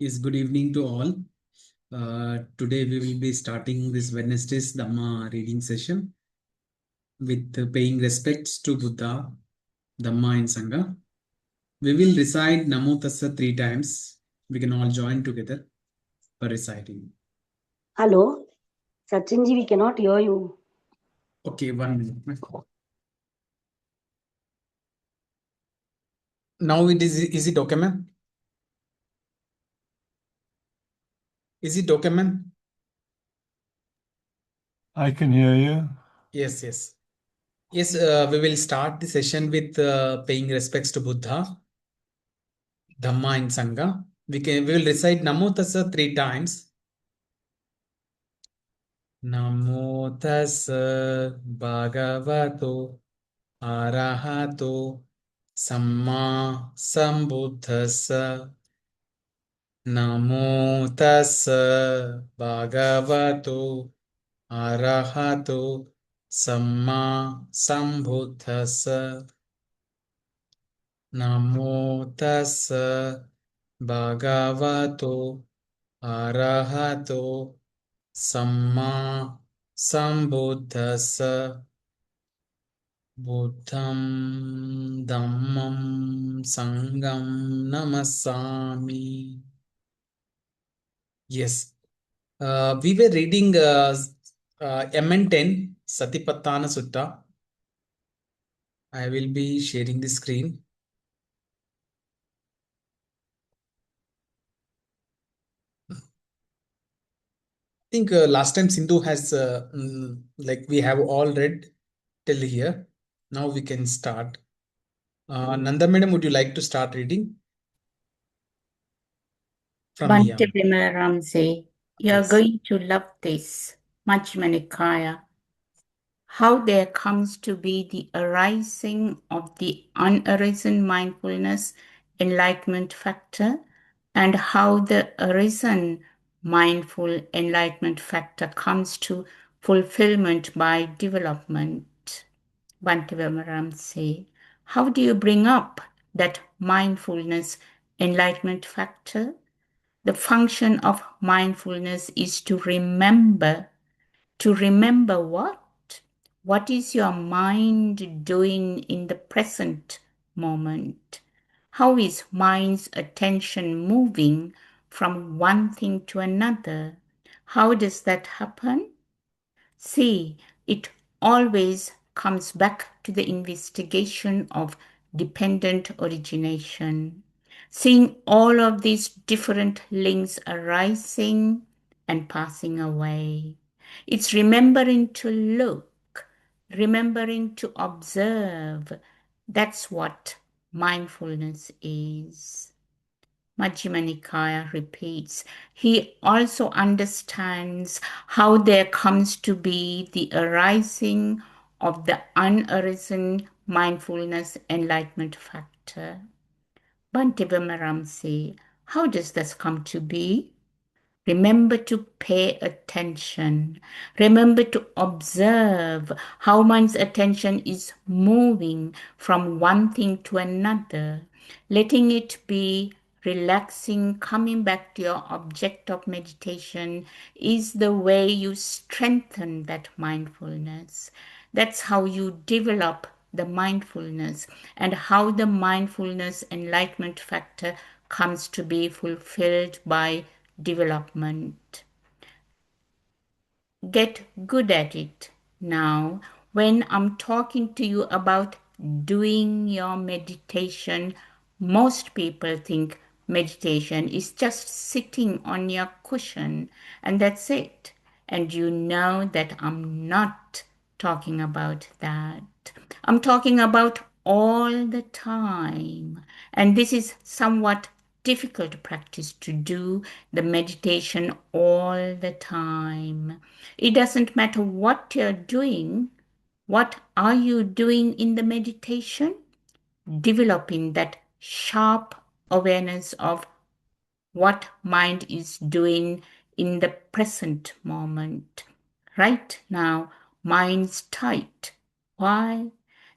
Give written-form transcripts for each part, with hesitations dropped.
Yes, good evening to all. Today we will be starting this Wednesday's Dhamma reading session with paying respects to Buddha, Dhamma and Sangha. We will recite Namo Tassa 3 times. We can all join together for reciting. Hello, Sachinji, we cannot hear you. Okay, 1 minute. Now is it okay, ma'am? Is it okay, ma'am? I can hear you. Yes. Yes, we will start the session with paying respects to Buddha, Dhamma and Sangha. We will recite Namo Tassa 3 times. Namo tassa bhagavato arahato samma sambuddhassa. Namo tassa bhagavato arahato samma sambuddhassa. Namo tassa bhagavato arahato samma sambuddhassa. Buddham Dhammam Sangam Namasami. Yes, we were reading MN10 Satipaṭṭhāna Sutta. I will be sharing the screen. I think last time Sindhu has like we have all read till here. Now we can start. Nanda madam, would you like to start reading? From Bhante here. Vimalaramsi, you're Yes. going to love this. Majjhima Nikāya. How there comes to be the arising of the unarisen mindfulness enlightenment factor, and how the arisen mindful enlightenment factor comes to fulfillment by development. Bhante Vimalaramsi, how do you bring up that mindfulness enlightenment factor? The function of mindfulness is to remember. To remember what? What is your mind doing in the present moment? How is mind's attention moving from one thing to another? How does that happen? See, it always comes back to the investigation of dependent origination. Seeing all of these different links arising and passing away. It's remembering to look, remembering to observe. That's what mindfulness is. Majjhima Nikāya repeats, he also understands how there comes to be the arising of the unarisen mindfulness enlightenment factor. Bhante Vimalaramsi, how does this come to be? Remember to pay attention. Remember to observe how one's attention is moving from one thing to another, letting it be relaxing, coming back to your object of meditation is the way you strengthen that mindfulness. That's how you develop the mindfulness and how the mindfulness enlightenment factor comes to be fulfilled by development. Get good at it. Now, when I'm talking to you about doing your meditation, most people think meditation is just sitting on your cushion and that's it. And you know that I'm not talking about that. I'm talking about all the time. And this is somewhat difficult practice to do the meditation all the time. It doesn't matter what you're doing. What are you doing in the meditation? Developing that sharp awareness of what mind is doing in the present moment. Right now, mind's tight. Why?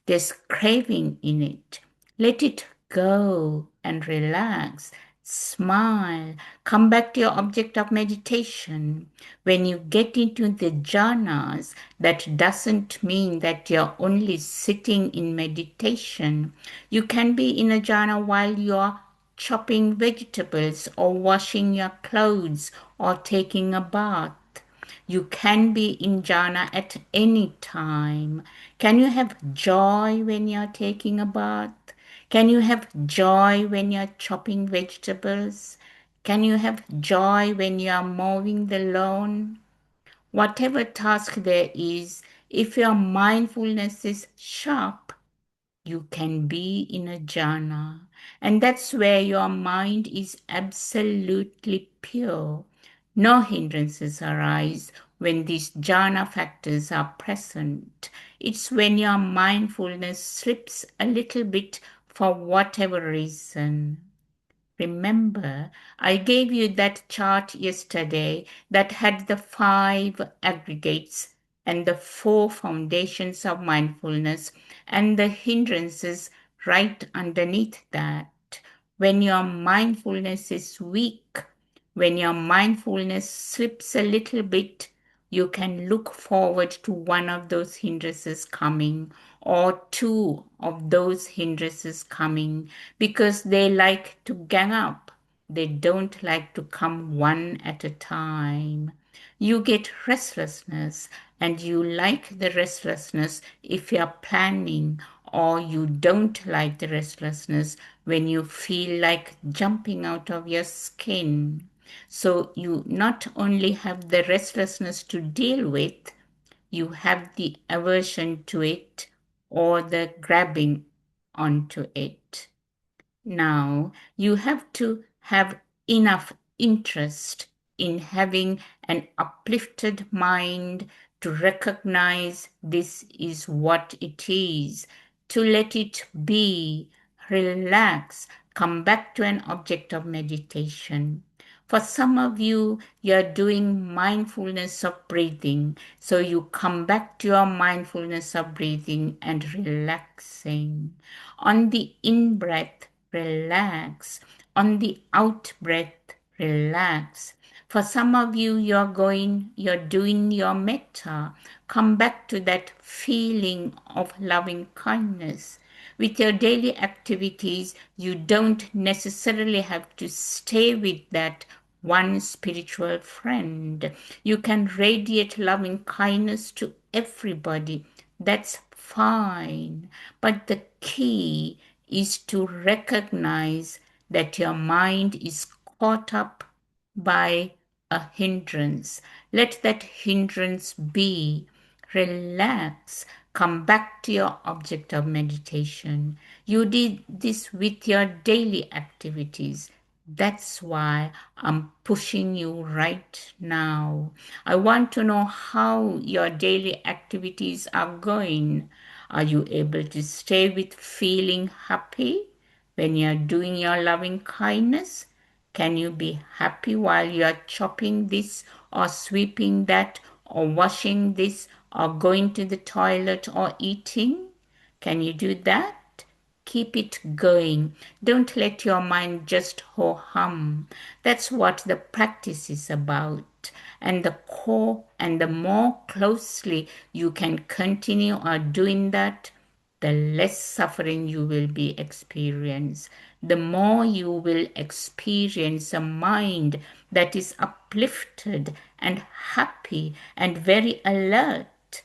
There's craving in it. Let it go and relax. Smile. Come back to your object of meditation. When you get into the jhanas, that doesn't mean that you're only sitting in meditation. You can be in a jhana while you're chopping vegetables or washing your clothes or taking a bath. You can be in jhana at any time. Can you have joy when you're taking a bath? Can you have joy when you're chopping vegetables? Can you have joy when you're mowing the lawn? Whatever task there is, if your mindfulness is sharp, you can be in a jhana. And that's where your mind is absolutely pure. No hindrances arise when these jhana factors are present. It's when your mindfulness slips a little bit for whatever reason. Remember, I gave you that chart yesterday that had the 5 aggregates and the 4 foundations of mindfulness and the hindrances right underneath that. When your mindfulness is weak, when your mindfulness slips a little bit, you can look forward to one of those hindrances coming or 2 of those hindrances coming because they like to gang up. They don't like to come one at a time. You get restlessness and you like the restlessness if you're planning, or you don't like the restlessness when you feel like jumping out of your skin. So you not only have the restlessness to deal with, you have the aversion to it or the grabbing onto it. Now, you have to have enough interest in having an uplifted mind to recognize this is what it is, to let it be, relax, come back to an object of meditation. For some of you, you're doing mindfulness of breathing. So you come back to your mindfulness of breathing and relaxing. On the in-breath, relax. On the out-breath, relax. For some of you, you're doing your metta. Come back to that feeling of loving kindness. With your daily activities, you don't necessarily have to stay with that one spiritual friend. You can radiate loving kindness to everybody. That's fine. But the key is to recognize that your mind is caught up by a hindrance. Let that hindrance be. Relax. Come back to your object of meditation. You did this with your daily activities. That's why I'm pushing you right now. I want to know how your daily activities are going. Are you able to stay with feeling happy when you're doing your loving kindness? Can you be happy while you're chopping this or sweeping that or washing this or going to the toilet or eating? Can you do that? Keep it going. Don't let your mind just ho-hum. That's what the practice is about. And the core and the more closely you can continue doing that, the less suffering you will be experience. The more you will experience a mind that is uplifted and happy and very alert.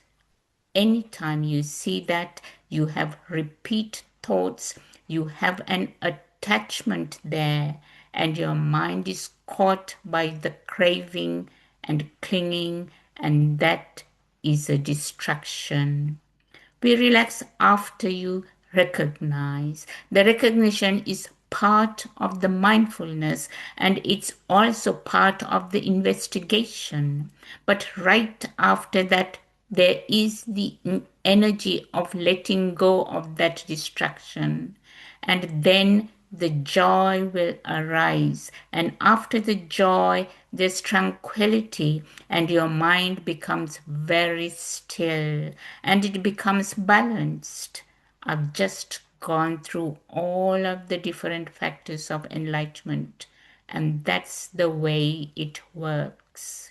Anytime you see that, you have repeat thoughts, you have an attachment there, and your mind is caught by the craving and clinging, and that is a distraction. We relax after you recognize. The recognition is part of the mindfulness and it's also part of the investigation. But right after that, there is the energy of letting go of that distraction. And then the joy will arise. And after the joy, there's tranquility, and your mind becomes very still and it becomes balanced. I've just gone through all of the different factors of enlightenment, and that's the way it works.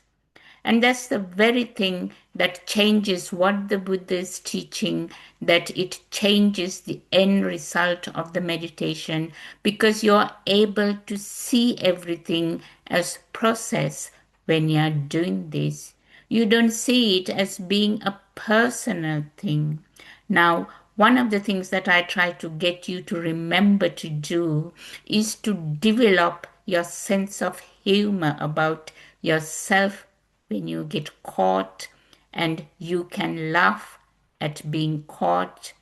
And that's the very thing that changes what the Buddha is teaching, that it changes the end result of the meditation, because you're able to see everything as process when you're doing this. You don't see it as being a personal thing. Now, one of the things that I try to get you to remember to do is to develop your sense of humor about yourself when you get caught, and you can laugh at being caught.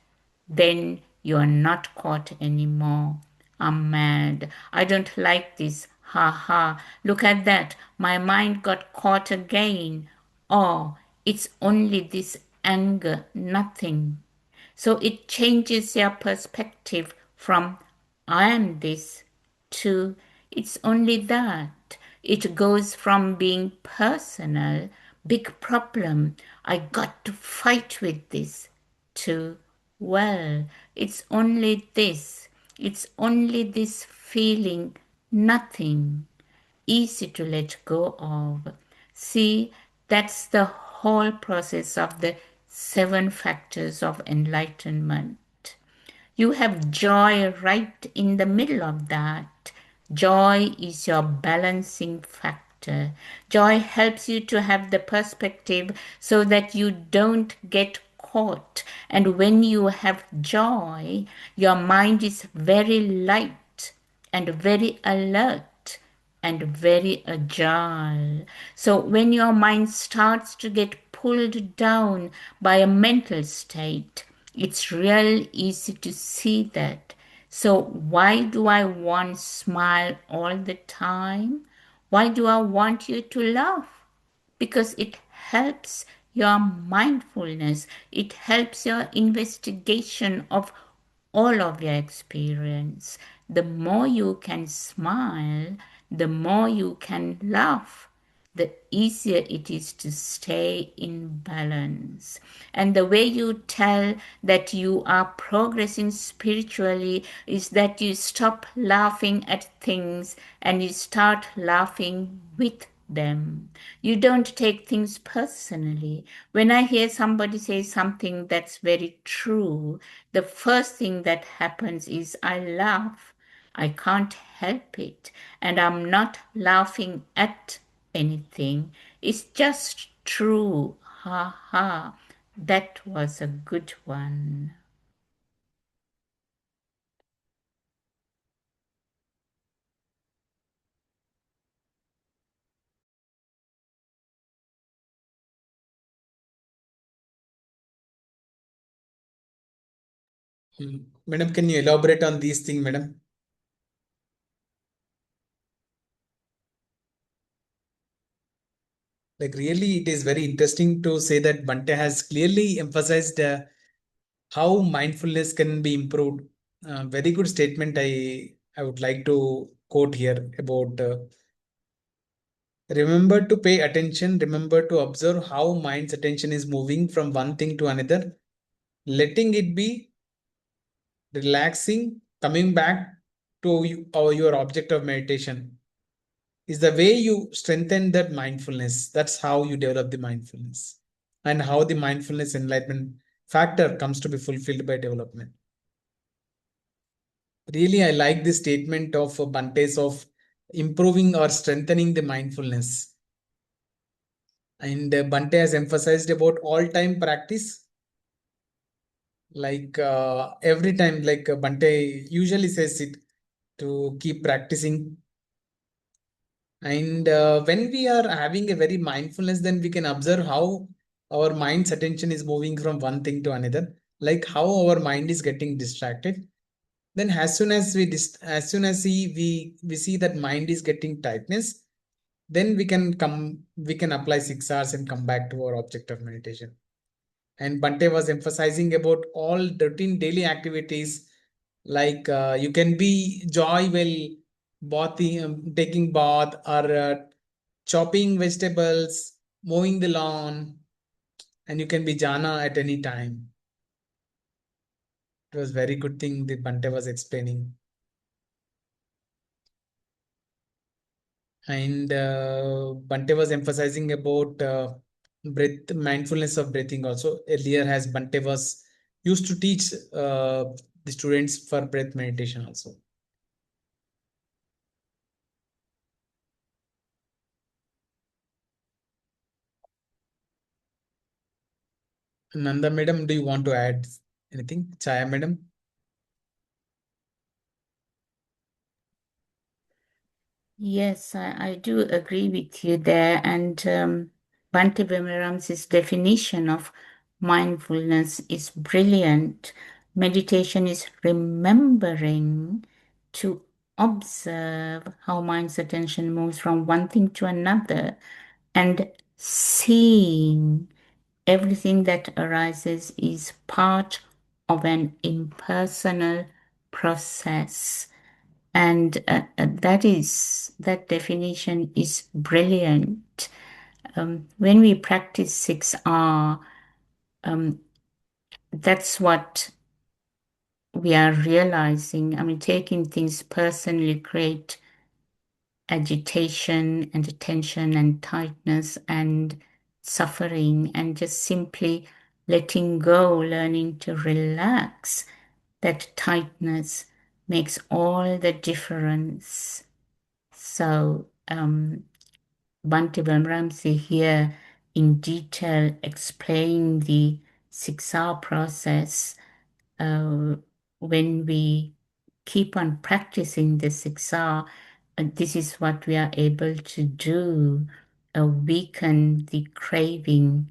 Then you're not caught anymore. I'm mad. I don't like this. Ha ha. Look at that. My mind got caught again. Oh, it's only this anger, nothing. So it changes your perspective from I am this to it's only that. It goes from being personal, big problem, I got to fight with this, to well, it's only this. It's only this feeling, nothing. Easy to let go of. See, that's the whole process of the 7 factors of enlightenment. You have joy right in the middle of that. Joy is your balancing factor. Joy helps you to have the perspective so that you don't get caught. And when you have joy, your mind is very light and very alert and very agile. So when your mind starts to get pulled down by a mental state, it's real easy to see that. So why do I want smile all the time? Why do I want you to laugh? Because it helps your mindfulness. It helps your investigation of all of your experience. The more you can smile, the more you can laugh, the easier it is to stay in balance. And the way you tell that you are progressing spiritually is that you stop laughing at things and you start laughing with them. You don't take things personally. When I hear somebody say something that's very true, the first thing that happens is I laugh. I can't help it. And I'm not laughing at anything. It's just true. Ha ha. That was a good one. Madam, can you elaborate on these things, madam? Like really, it is very interesting to say that Bhante has clearly emphasized how mindfulness can be improved. Very good statement. I would like to quote here about remember to pay attention, remember to observe how mind's attention is moving from one thing to another, letting it be relaxing, coming back to your object of meditation is the way you strengthen that mindfulness. That's how you develop the mindfulness and how the mindfulness enlightenment factor comes to be fulfilled by development. Really, I like this statement of Bhante's of improving or strengthening the mindfulness. And Bhante has emphasized about all-time practice. Like every time, like Bhante usually says it to keep practicing. And when we are having a very mindfulness, then we can observe how our mind's attention is moving from one thing to another, like how our mind is getting distracted. Then as soon as we see that mind is getting tightness, then we can apply 6 hours and come back to our object of meditation. And Bhante was emphasizing about all routine daily activities, like you can be joy while taking bath or chopping vegetables, mowing the lawn, and you can be jhana at any time. It was very good thing the Bhante was explaining. And Bhante was emphasizing about breath, mindfulness of breathing also. Earlier, as Bhante was used to teach the students for breath meditation also. Nanda madam, do you want to add anything? Chaya madam? Yes, I do agree with you there. And Bhante Vimalaramsi's definition of mindfulness is brilliant. Meditation is remembering to observe how mind's attention moves from one thing to another and seeing everything that arises is part of an impersonal process. And that definition is brilliant. When we practice 6R, that's what we are realizing. I mean, taking things personally create agitation and tension and tightness and suffering, and just simply letting go, learning to relax that tightness makes all the difference. So, Bhante Vimalaramsi here in detail explain the 6R process. When we keep on practicing the 6R, this is what we are able to do, weaken the craving,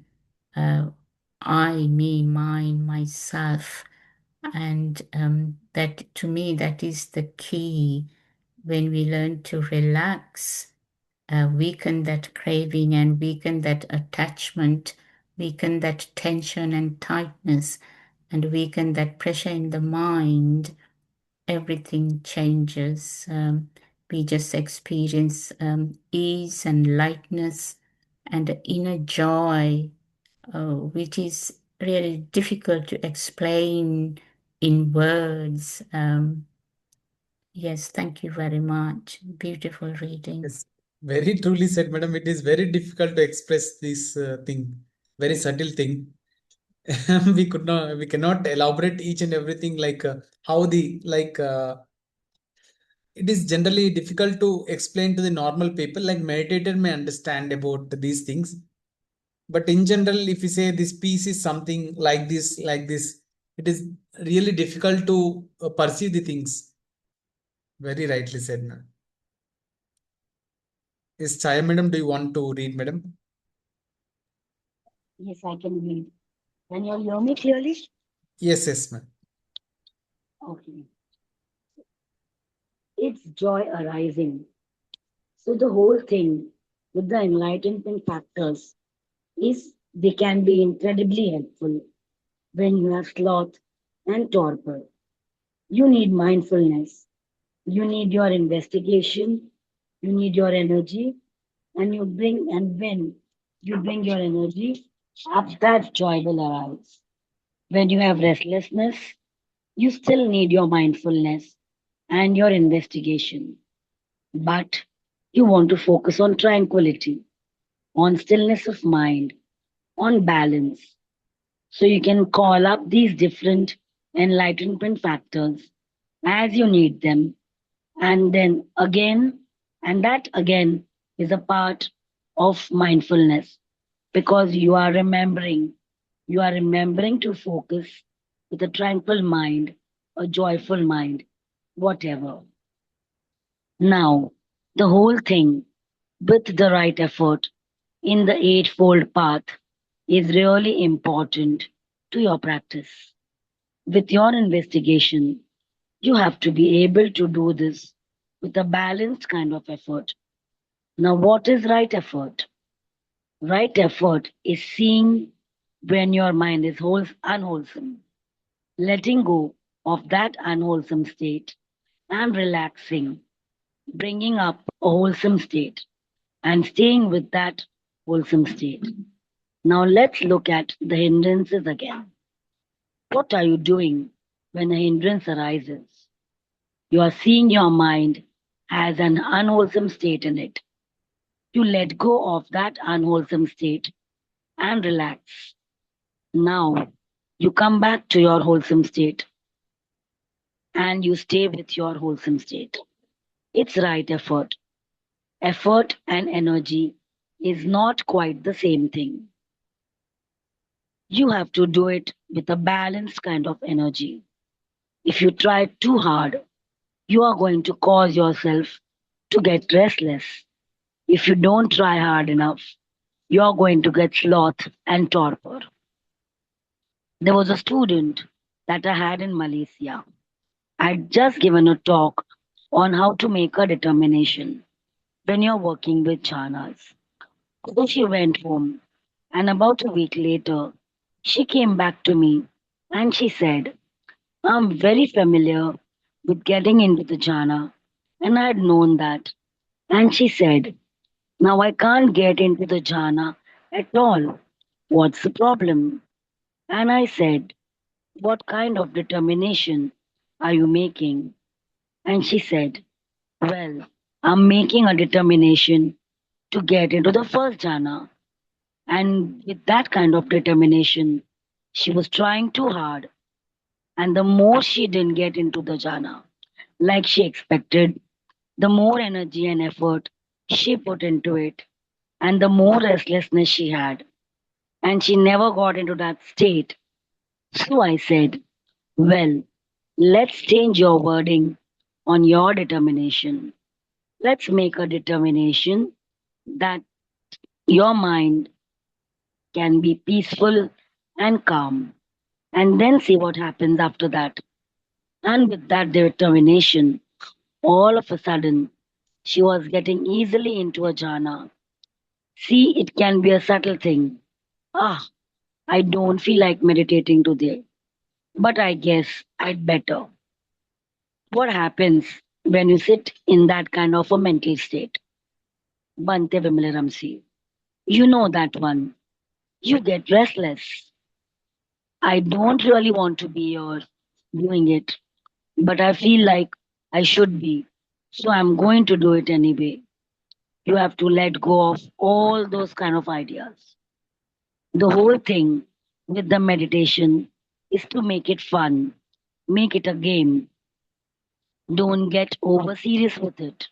I, me, mine, myself. And that, to me, that is the key. When we learn to relax, weaken that craving and weaken that attachment, weaken that tension and tightness, and weaken that pressure in the mind, everything changes. We just experience ease and lightness and inner joy, which is really difficult to explain in words. Yes, thank you very much. Beautiful reading. Yes, very truly said, madam. It is very difficult to express this thing, very subtle thing. We cannot elaborate each and everything like how the it is generally difficult to explain to the normal people. Like meditator may understand about these things, but in general, if you say this piece is something like this, it is really difficult to perceive the things. Very rightly said, ma'am. Yes, Chaya madam, do you want to read, madam? Yes, I can read. Can you hear me clearly? Yes, ma'am. Okay. It's joy arising. So the whole thing with the enlightenment factors is they can be incredibly helpful when you have sloth and torpor. You need mindfulness. You need your investigation. You need your energy. And when you bring your energy up, that joy will arise. When you have restlessness, you still need your mindfulness and your investigation. But you want to focus on tranquility, on stillness of mind, on balance. So you can call up these different enlightenment factors as you need them. And then again, and that again is a part of mindfulness because you are remembering to focus with a tranquil mind, a joyful mind, whatever. Now, the whole thing with the right effort in the eightfold path is really important to your practice. With your investigation, you have to be able to do this with a balanced kind of effort. Now, what is right effort? Right effort is seeing when your mind is unwholesome, letting go of that unwholesome state and relaxing, bringing up a wholesome state and staying with that wholesome state. Now let's look at the hindrances again. What are you doing when a hindrance arises, you are seeing your mind as an unwholesome state in it. You let go of that unwholesome state and relax. Now you come back to your wholesome state and you stay with your wholesome state. It's right effort. Effort and energy is not quite the same thing. You have to do it with a balanced kind of energy. If you try too hard, you are going to cause yourself to get restless. If you don't try hard enough, you are going to get sloth and torpor. There was a student that I had in Malaysia. I'd just given a talk on how to make a determination when you're working with jhanas. So she went home, and about a week later, she came back to me and she said, I'm very familiar with getting into the jhana, and I had known that. And she said, now I can't get into the jhana at all. What's the problem? And I said, what kind of determination are you making? And she said, well, I'm making a determination to get into the first jhana. And with that kind of determination, she was trying too hard. And the more she didn't get into the jhana, like she expected, the more energy and effort she put into it, and the more restlessness she had. And she never got into that state. So I said, well, let's change your wording on your determination. Let's make a determination that your mind can be peaceful and calm, and then see what happens after that. And with that determination, all of a sudden, she was getting easily into a jhana. See, it can be a subtle thing. Ah, I don't feel like meditating today, but I guess I'd better. What happens when you sit in that kind of a mental state? Bhante Vimalaramsi. You know that one. You get restless. I don't really want to be here doing it, but I feel like I should be. So I'm going to do it anyway. You have to let go of all those kind of ideas. The whole thing with the meditation is to make it fun, make it a game. Don't get over serious with it.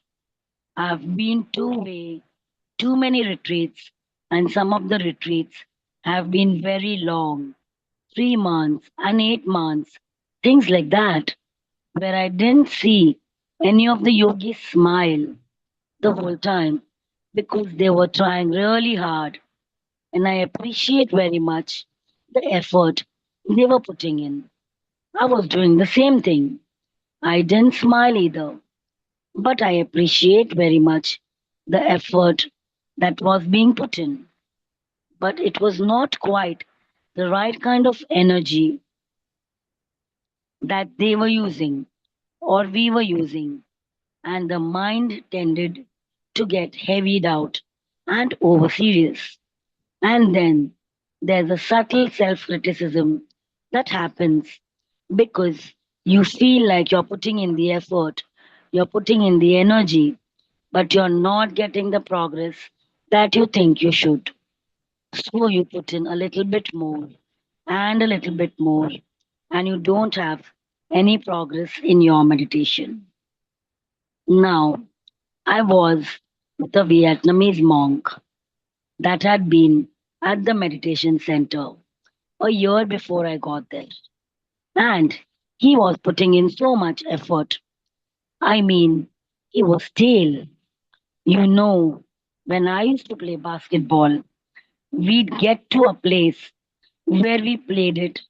I've been too many retreats, and some of the retreats have been very long, 3 months and 8 months, things like that, where I didn't see any of the yogis smile the whole time because they were trying really hard. And I appreciate very much the effort they were putting in. I was doing the same thing. I didn't smile either, but I appreciate very much the effort that was being put in. But it was not quite the right kind of energy that they were using or we were using, and the mind tended to get heavied out and over serious. And then there's a subtle self criticism that happens because you feel like you're putting in the effort, you're putting in the energy, but you're not getting the progress that you think you should. So you put in a little bit more and a little bit more, and you don't have any progress in your meditation. Now, I was with a Vietnamese monk that had been at the meditation center a year before I got there. And he was putting in so much effort. I mean, he was stale. You know, when I used to play basketball, we'd get to a place where we played it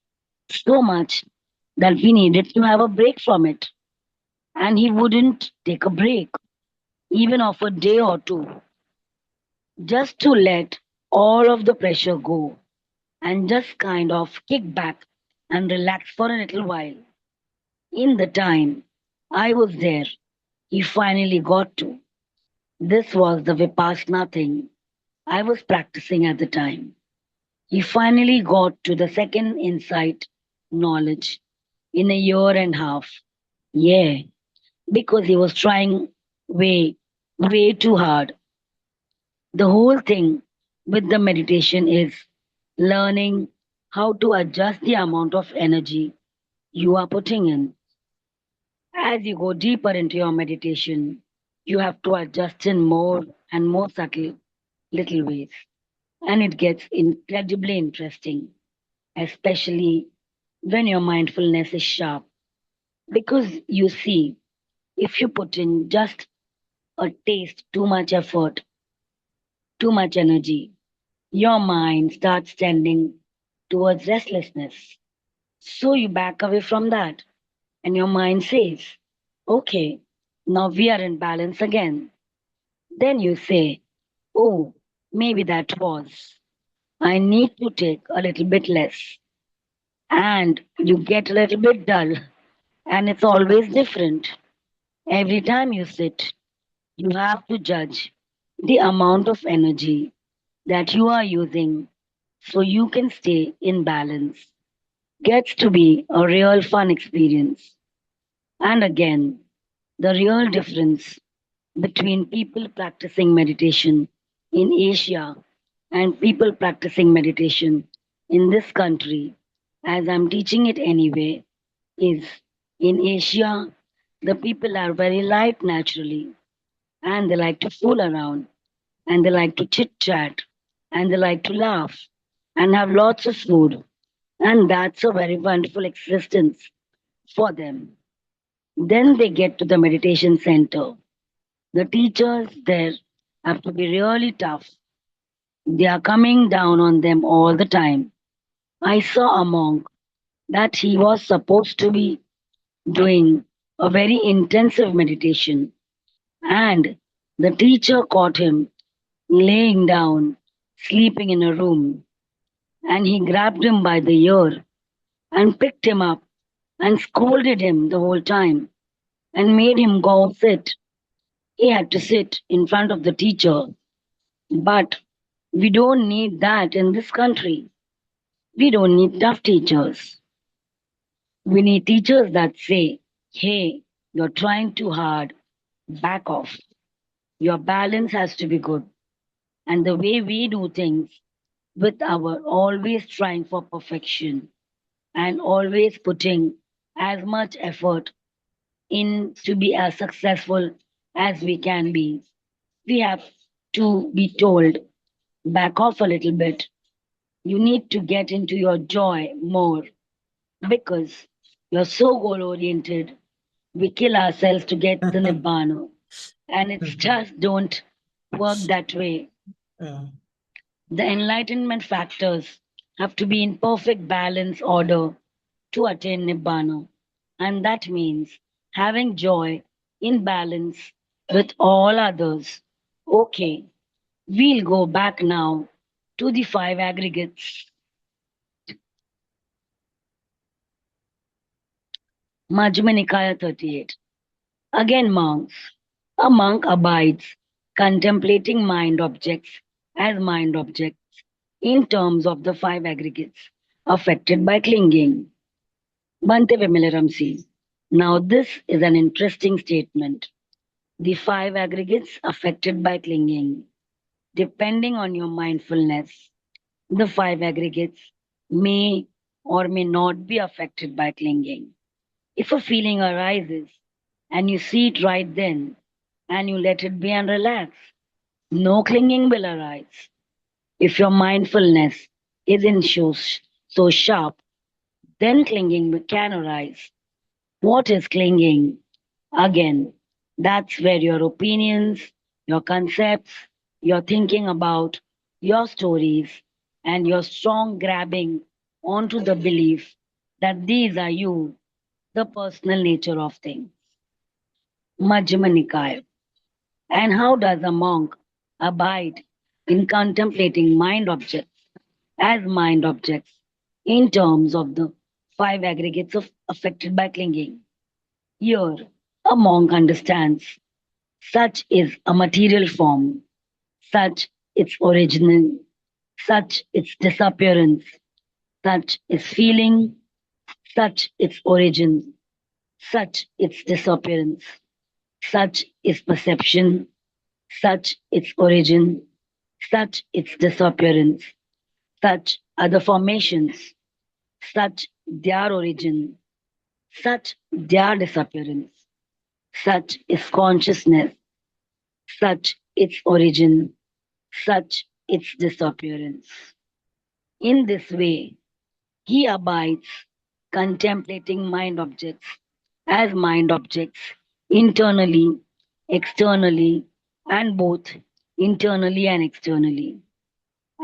so much that we needed to have a break from it. And he wouldn't take a break, even of a day or two, just to let all of the pressure go and just kind of kick back and relax for a little while. In the time I was there, he finally got to. This was the Vipassana thing I was practicing at the time. He finally got to the second insight knowledge in a year and a half. Yeah, because he was trying way too hard. The whole thing with the meditation is learning how to adjust the amount of energy you are putting in. As you go deeper into your meditation, you have to adjust in more and more subtle little ways. And it gets incredibly interesting, especially when your mindfulness is sharp. Because you see, if you put in just a taste, too much effort, too much energy, your mind starts tending towards restlessness. So you back away from that, and your mind says, okay, now we are in balance again. Then you say, oh, maybe that was. I need to take a little bit less. And you get a little bit dull, and it's always different. Every time you sit, you have to judge the amount of energy that you are using so you can stay in balance. Gets to be a real fun experience. And again, the real difference between people practicing meditation in Asia and people practicing meditation in this country, as I'm teaching it anyway, is in Asia, the people are very light naturally, and they like to fool around, and they like to chit chat, and they like to laugh and have lots of food, and that's a very wonderful existence for them. Then they get to the meditation center. The teachers there have to be really tough. They are coming down on them all the time. I saw a monk that he was supposed to be doing a very intensive meditation, and the teacher caught him laying down, sleeping in a room, and he grabbed him by the ear and picked him up and scolded him the whole time and made him go sit. He had to sit in front of the teacher. But we don't need that in this country. We don't need tough teachers. We need teachers that say, hey, you're trying too hard, back off. Your balance has to be good. And the way we do things with our always trying for perfection and always putting as much effort in to be as successful as we can be, we have to be told, back off a little bit. You need to get into your joy more because you're so goal oriented. We kill ourselves to get the nibbana, and it's just don't work that way. Uh, The enlightenment factors have to be in perfect balance order to attain nibbana, and that means having joy in balance with all others. Okay, we'll go back now to the five aggregates. Majjhima Nikāya 38. Again, monks. A monk abides, contemplating mind objects as mind objects in terms of the five aggregates affected by clinging. Bhante Vimalaramsi. Now, this is an interesting statement. The five aggregates affected by clinging. Depending on your mindfulness, the five aggregates may or may not be affected by clinging. If a feeling arises and you see it right then and you let it be and relax, no clinging will arise. If your mindfulness isn't so sharp, then clinging can arise. What is clinging? Again, that's where your opinions, your concepts, your thinking about your stories, and your strong grabbing onto the belief that these are you, the personal nature of things. Majjhima Nikāya. And how does a monk abide in contemplating mind objects as mind objects in terms of the five aggregates of affected by clinging? Here, a monk understands such is a material form, such its origin, such its disappearance, such is feeling, such its origin, such its disappearance, such is perception, such its origin, such its disappearance, such are the formations, such their origin, such their disappearance, such is consciousness, such its origin, such its disappearance. In this way, he abides, contemplating mind objects as mind objects, internally, externally, and both internally and externally.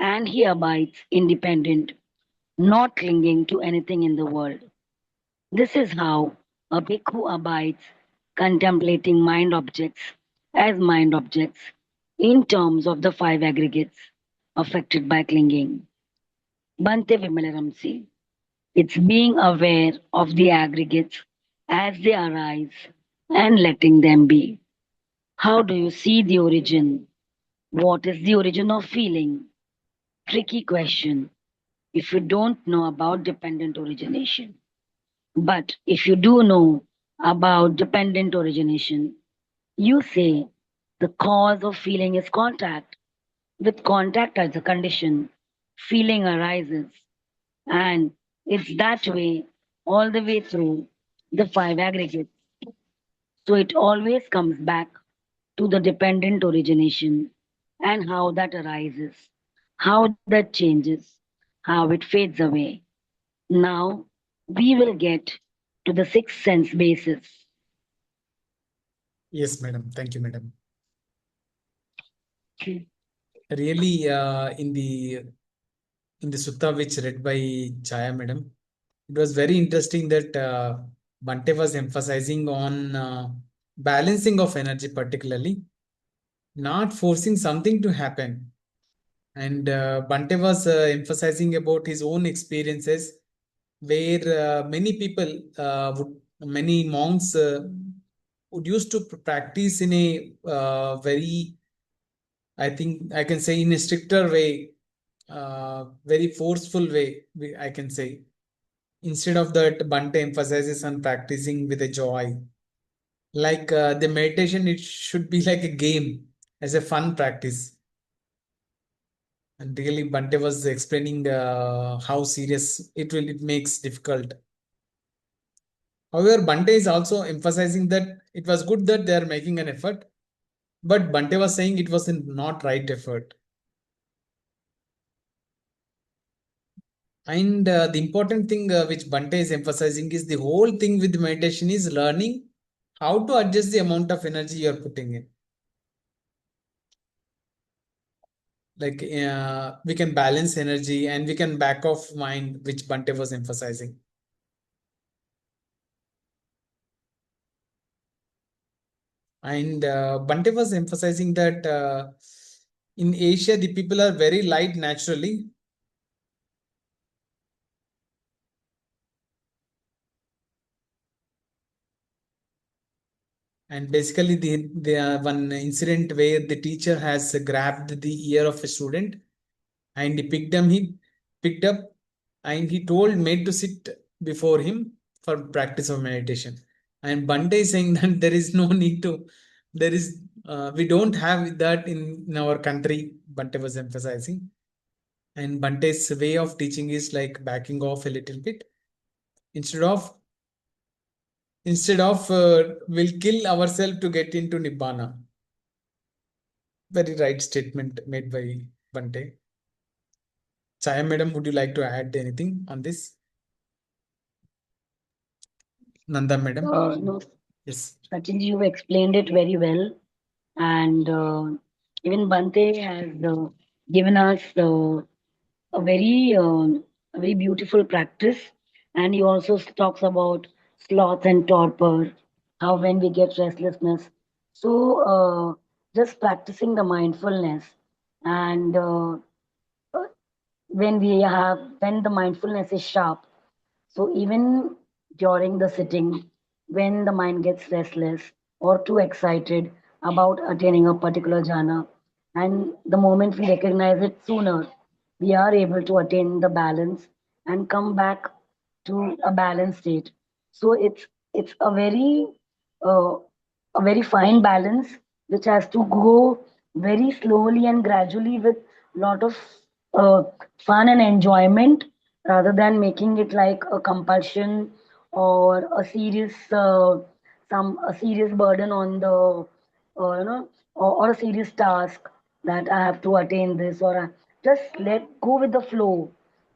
And he abides independent, not clinging to anything in the world. This is how a bhikkhu abides, contemplating mind objects as mind objects in terms of the five aggregates affected by clinging. Bhante Vimalaramsi. It's being aware of the aggregates as they arise and letting them be. How do you see the origin? What is the origin of feeling? Tricky question if you don't know about dependent origination. But if you do know about dependent origination, you say the cause of feeling is contact. With contact as a condition, feeling arises. And it's that way all the way through the five aggregates. So it always comes back to the dependent origination and how that arises, how that changes, how it fades away. Now we will get to the sixth sense basis. Yes, madam. Thank you, madam. Really, in the sutta which read by Chaya, madam, it was very interesting that Bhante was emphasizing on balancing of energy, particularly not forcing something to happen. And Bhante was emphasizing about his own experiences, where many people, many monks would used to practice in a very, I think I can say in a stricter way, very forceful way, I can say. Instead of that, Bhante emphasizes on practicing with a joy. Like the meditation, it should be like a game, as a fun practice. And really, Bhante was explaining how serious it makes difficult. However, Bhante is also emphasizing that it was good that they are making an effort, but Bhante was saying it was not right effort. And the important thing which Bhante is emphasizing is the whole thing with meditation is learning how to adjust the amount of energy you are putting in. Like we can balance energy and we can back off mind, which Bhante was emphasizing. And Bhante was emphasizing that in Asia, the people are very light naturally. And basically, the one incident where the teacher has grabbed the ear of a student and he picked up and he told mate to sit before him for practice of meditation. And Bhante is saying that there is no need to, there is, we don't have that in our country, Bhante was emphasizing. And Bhante's way of teaching is like backing off a little bit. Instead of we'll kill ourselves to get into Nibbana. Very right statement made by Bhante. Chaya madam, would you like to add anything on this? Nanda madam? No, Yes. Sachin, you explained it very well. And even Bhante has given us a very beautiful practice. And he also talks about sloth and torpor, how when we get restlessness. So just practicing the mindfulness and when the mindfulness is sharp, so even during the sitting, when the mind gets restless or too excited about attaining a particular jhana, and the moment we recognize it sooner, we are able to attain the balance and come back to a balanced state. So it's uh, a very fine balance which has to go very slowly and gradually with lot of uh, fun and enjoyment rather than making it like a compulsion or a serious a serious burden on the or a serious task that I have to attain this or just let go with the flow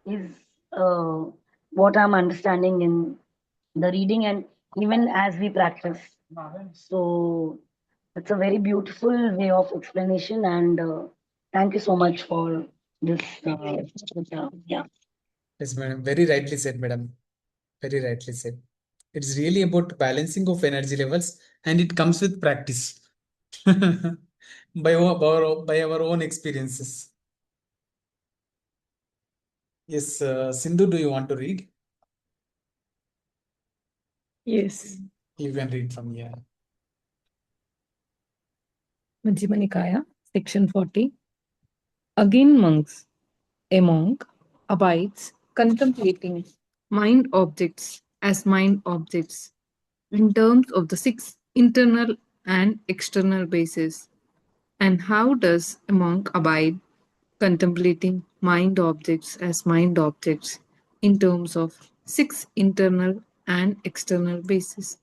is uh, what I'm understanding in the reading and even as we practice. So it's a very beautiful way of explanation and thank you so much for this. Yeah. Yes, madam. Very rightly said, madam. Very rightly said. It's really about balancing of energy levels, and it comes with practice by our own experiences. Yes, Sindhu, do you want to read? Yes. You can read from here. Majjhima Nikāya, section 40. Again, monks. A monk abides contemplating mind objects as mind objects in terms of the six internal and external bases. And how does a monk abide contemplating mind objects as mind objects in terms of six internal and external bases?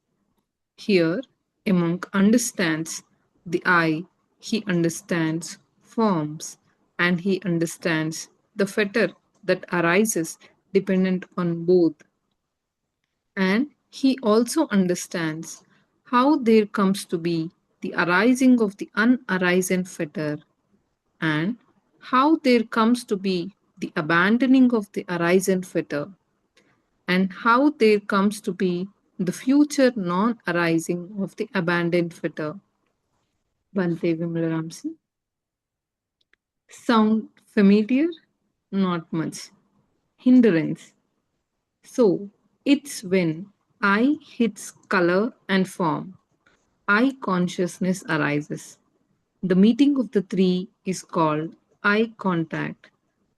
Here, a monk understands the I, he understands forms, and he understands the fetter that arises dependent on both. And he also understands how there comes to be the arising of the unarisen fetter, and how there comes to be the abandoning of the arisen fetter, and how there comes to be the future non-arising of the abandoned fetter. Bhante Vimalaramsi. Sound familiar? Not much. Hindrance. So, it's when I hits color and form, I consciousness arises. The meeting of the three is called eye contact.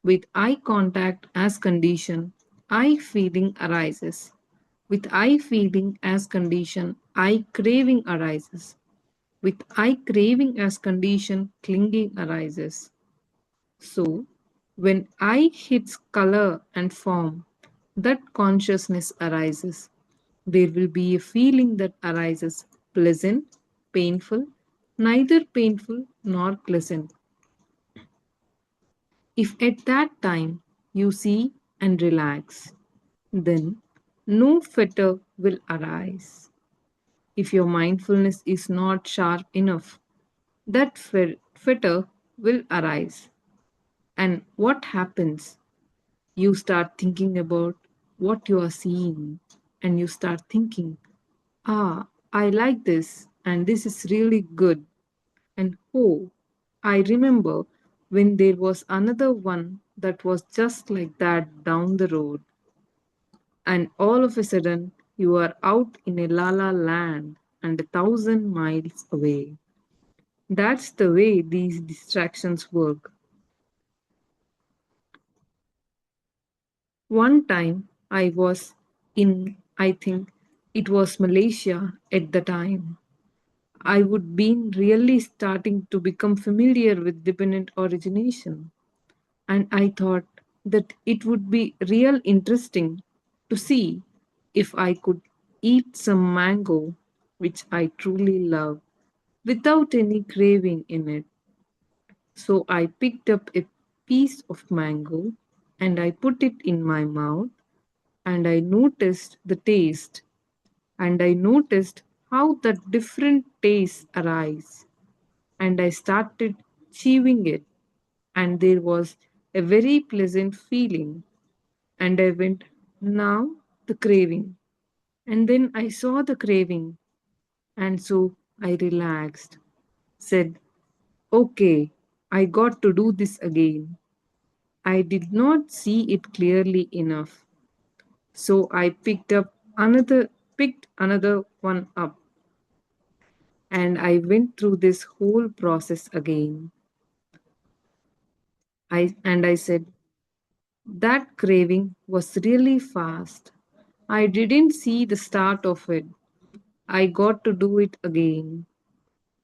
With eye contact as condition, I feeling arises. With I feeling as condition, I craving arises. With I craving as condition, clinging arises. So, when I hits color and form, that consciousness arises. There will be a feeling that arises pleasant, painful, neither painful nor pleasant. If at that time you see and relax, then no fetter will arise. If your mindfulness is not sharp enough, that fetter will arise. And what happens? You start thinking about what you are seeing, and you start thinking, I like this, and this is really good. And oh, I remember when there was another one that was just like that down the road. And all of a sudden, you are out in a la la land and 1,000 miles away. That's the way these distractions work. One time I was in, I think it was Malaysia at the time. I would been really starting to become familiar with dependent origination, and I thought that it would be real interesting to see if I could eat some mango, which I truly love, without any craving in it. So I picked up a piece of mango and I put it in my mouth, and I noticed the taste, and I noticed how the different tastes arise, and I started chewing it, and there was a very pleasant feeling, and I went, now the craving, and then I saw the craving, and so I relaxed, said, okay, I got to do this again. I did not see it clearly enough. So I picked another one up, and I went through this whole process again. I said that craving was really fast, I didn't see the start of it. I got to do it again,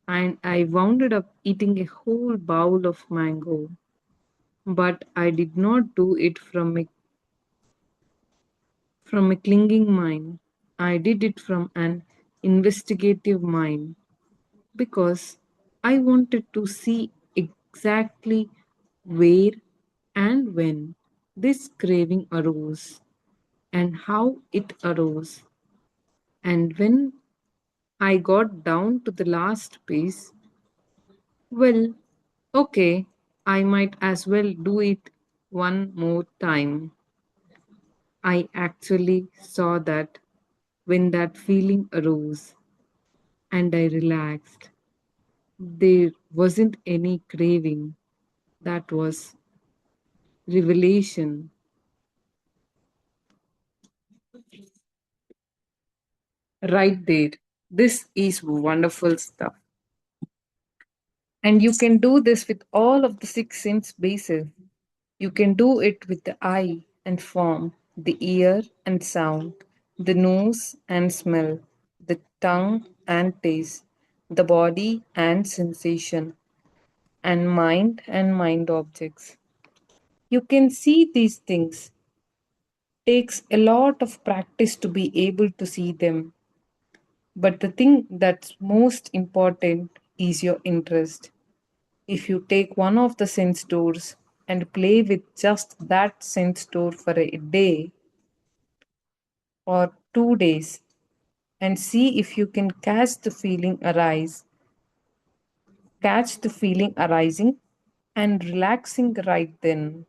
and I wound up eating a whole bowl of mango. But I did not do it from a clinging mind. I did it from an investigative mind because I wanted to see exactly where and when this craving arose and how it arose. And when I got down to the last piece, well, okay, I might as well do it one more time. I actually saw that when that feeling arose and I relaxed, there wasn't any craving. That was revelation. Right there. This is wonderful stuff. And you can do this with all of the six sense bases. You can do it with the eye and form, the ear and sound, the nose and smell, the tongue and taste, the body and sensation, and mind objects. You can see these things. Takes a lot of practice to be able to see them. But the thing that's most important is your interest. If you take one of the sense doors and play with just that sense door for a day or 2 days and see if you can catch the feeling arising and relaxing right then.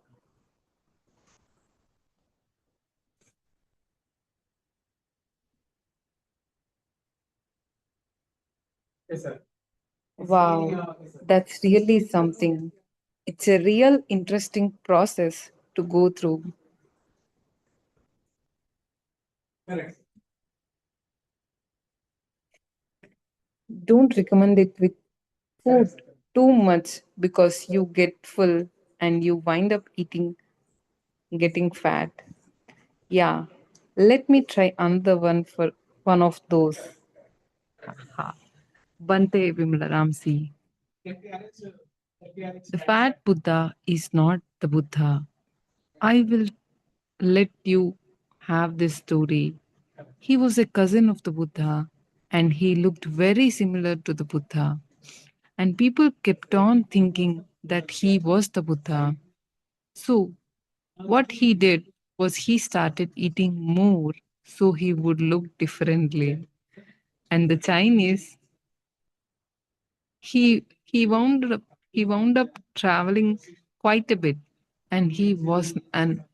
Wow, that's really something. It's a real interesting process to go through. Don't recommend it with food too much because you get full and you wind up getting fat. Yeah, let me try another one for one of those. Ha. Bhante Vimalaramsi. The fat Buddha is not the Buddha. I will let you have this story. He was a cousin of the Buddha and he looked very similar to the Buddha. And people kept on thinking that he was the Buddha. So, what he did was he started eating more so he would look differently. And the Chinese, he wound up traveling quite a bit, and he was an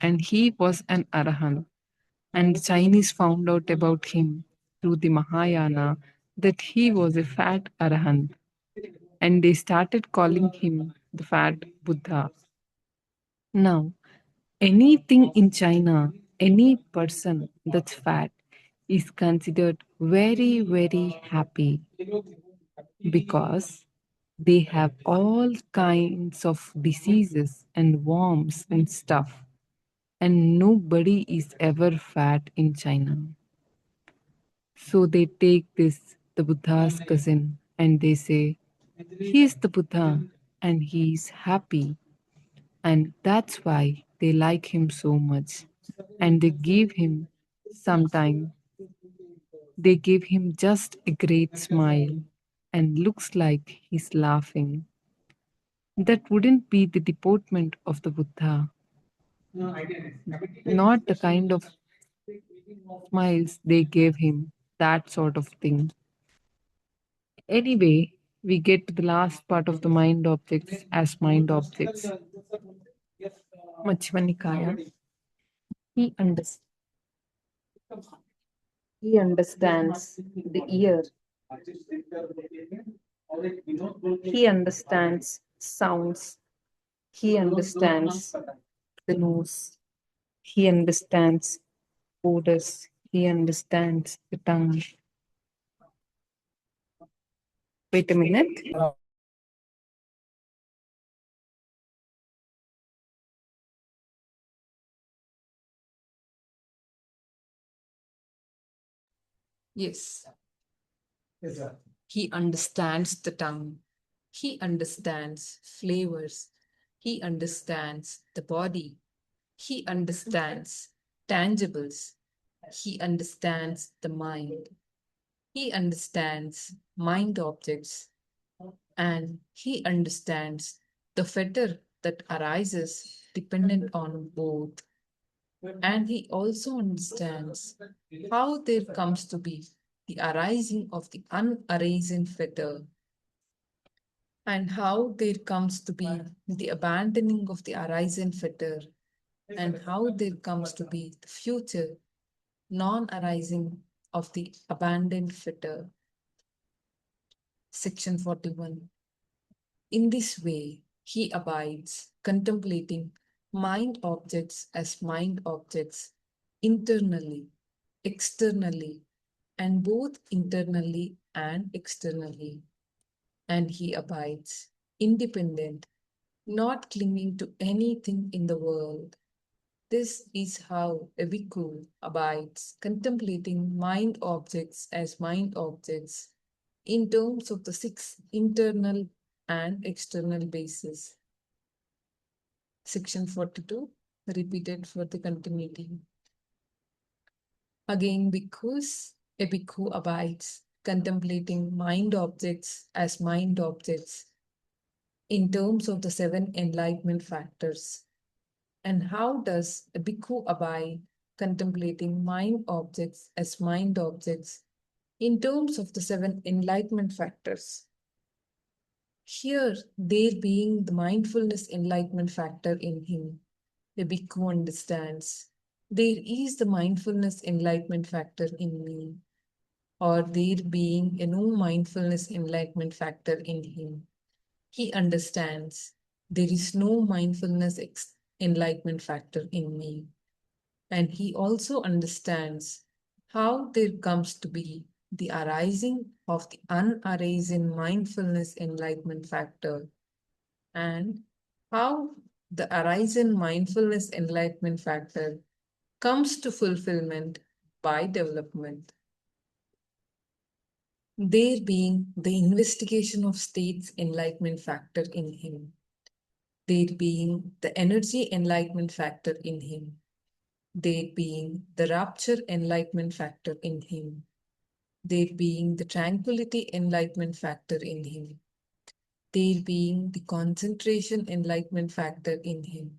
arahant. And the Chinese found out about him through the Mahayana that he was a fat arahant, and they started calling him the fat Buddha. Now, anything in China, any person that's fat is considered very, very happy because they have all kinds of diseases and worms and stuff, and nobody is ever fat in China. So they take the Buddha's cousin, and they say, he is the Buddha and he is happy. And that's why they like him so much. And sometime, they give him just a great smile and looks like he's laughing. That wouldn't be the deportment of the Buddha, not the kind of smiles they gave him, that sort of thing. Anyway, we get to the last part of the mind objects as mind objects. Majjhima Nikāya. He, under- he understands the ear, he understands sounds, he understands the nose, he understands odors, he understands the tongue. Wait a minute. Yes. He understands the tongue. He understands flavors. He understands the body. He understands tangibles. He understands the mind. He understands mind objects. And he understands the fetter that arises dependent on both. And he also understands how there comes to be the arising of the unarising fetter, and how there comes to be the abandoning of the arising fetter, and how there comes to be the future non-arising of the abandoned fetter. Section 41. In this way, he abides, contemplating mind objects as mind objects, internally, externally, and both internally and externally. And he abides, independent, not clinging to anything in the world. This is how a bhikkhu abides, contemplating mind objects as mind objects in terms of the six internal and external bases. Section 42, repeated for the continuity. Again, bhikkhus, a bhikkhu abides, contemplating mind objects as mind objects in terms of the seven enlightenment factors. And how does a bhikkhu abide, contemplating mind objects as mind objects in terms of the seven enlightenment factors? Here, there being the mindfulness enlightenment factor in him, a bhikkhu understands there is the mindfulness enlightenment factor in me, or there being a no mindfulness enlightenment factor in him. He understands there is no mindfulness enlightenment factor in me. And he also understands how there comes to be the arising of the unarising mindfulness enlightenment factor, and how the arising mindfulness enlightenment factor comes to fulfillment by development. There being the investigation of states enlightenment factor in him, there being the energy enlightenment factor in him, there being the rapture enlightenment factor in him, there being the tranquility enlightenment factor in him, there being the concentration enlightenment factor in him,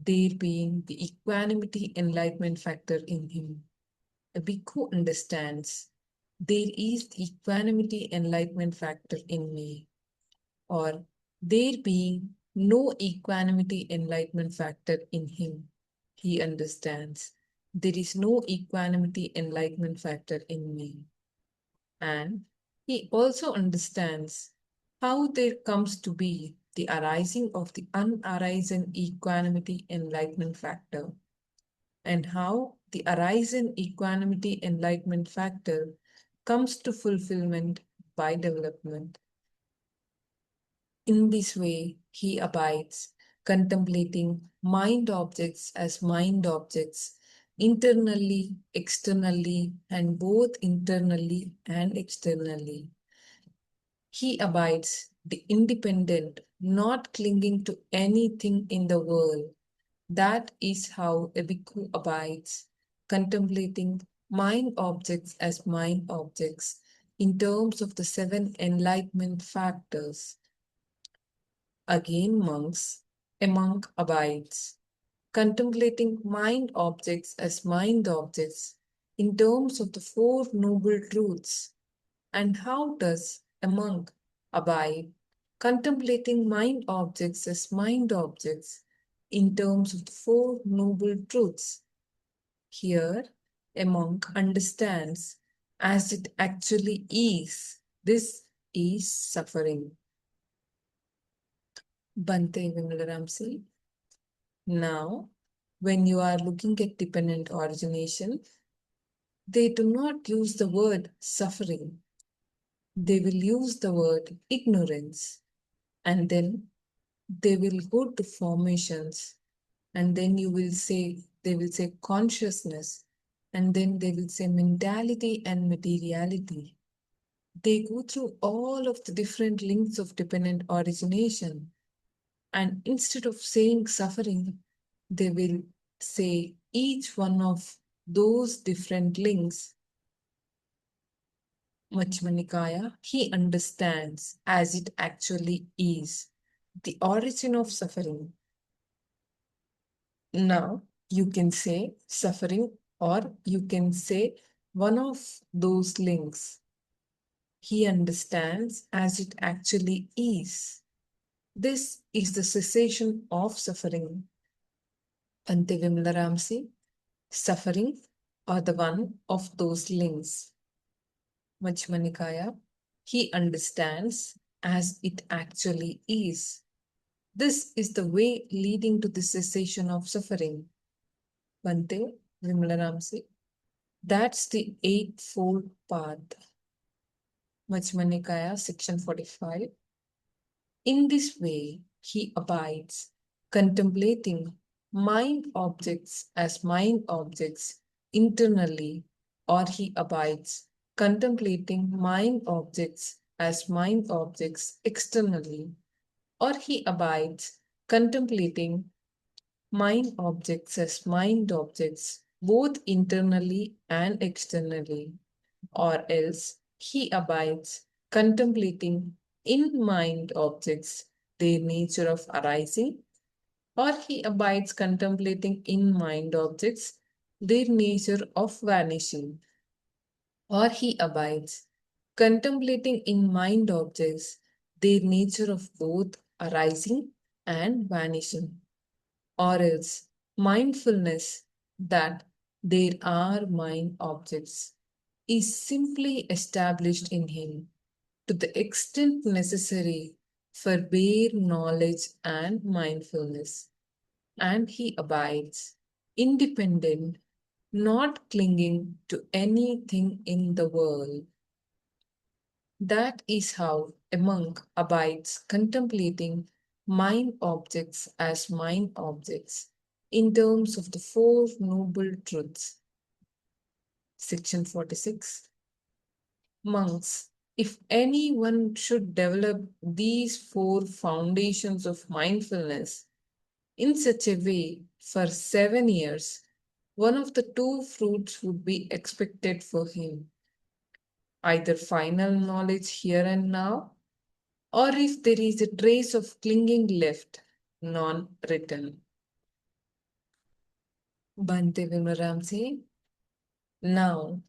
there being the equanimity enlightenment factor in him. A bhikkhu understands there is the equanimity enlightenment factor in me, or there being no equanimity enlightenment factor in him. He understands there is no equanimity enlightenment factor in me. And he also understands how there comes to be the arising of the unarising equanimity enlightenment factor, and how the arising equanimity enlightenment factor comes to fulfillment by development. In this way, he abides, contemplating mind objects as mind objects, internally, externally, and both internally and externally. He abides, the independent, not clinging to anything in the world. That is how a bhikkhu abides, contemplating mind objects as mind objects in terms of the seven enlightenment factors. Again, monks, a monk abides, contemplating mind objects as mind objects in terms of the Four Noble Truths. And how does a monk abide, contemplating mind objects as mind objects in terms of the Four Noble Truths? Here, a monk understands as it actually is. This is suffering. Bhante Vimalaramsi. Now, when you are looking at dependent origination, they do not use the word suffering. They will use the word ignorance, and then they will go to formations, and then they will say consciousness, And then they will say mentality and materiality. They go through all of the different links of dependent origination. And instead of saying suffering, they will say each one of those different links. Majjhima Nikāya, he understands as it actually is, the origin of suffering. Now, you can say suffering, or you can say one of those links. He understands as it actually is. This is the cessation of suffering. Bhante Vimalaramsi, suffering or the one of those links. Majjhima Nikāya, he understands as it actually is. This is the way leading to the cessation of suffering. Bhante Vimalaramsi, that's the eightfold path. Majjhima Nikāya, section 45. In this way, he abides, contemplating mind objects as mind objects internally, or he abides, contemplating mind objects as mind objects externally, or he abides, contemplating mind objects as mind objects both internally and externally, or else he abides, contemplating in mind objects their nature of arising, or he abides contemplating in mind objects their nature of vanishing, or he abides contemplating in mind objects their nature of both arising and vanishing, or else mindfulness that there are mind objects is simply established in him to the extent necessary for bare knowledge and mindfulness, and he abides independent, not clinging to anything in the world. That is how a monk abides, contemplating mind objects as mind objects in terms of the Four Noble Truths. Section 46. Monks, if anyone should develop these four foundations of mindfulness in such a way for 7 years, one of the two fruits would be expected for him, either final knowledge here and now, or if there is a trace of clinging left, non-written. Bhante Vimalaramsi, now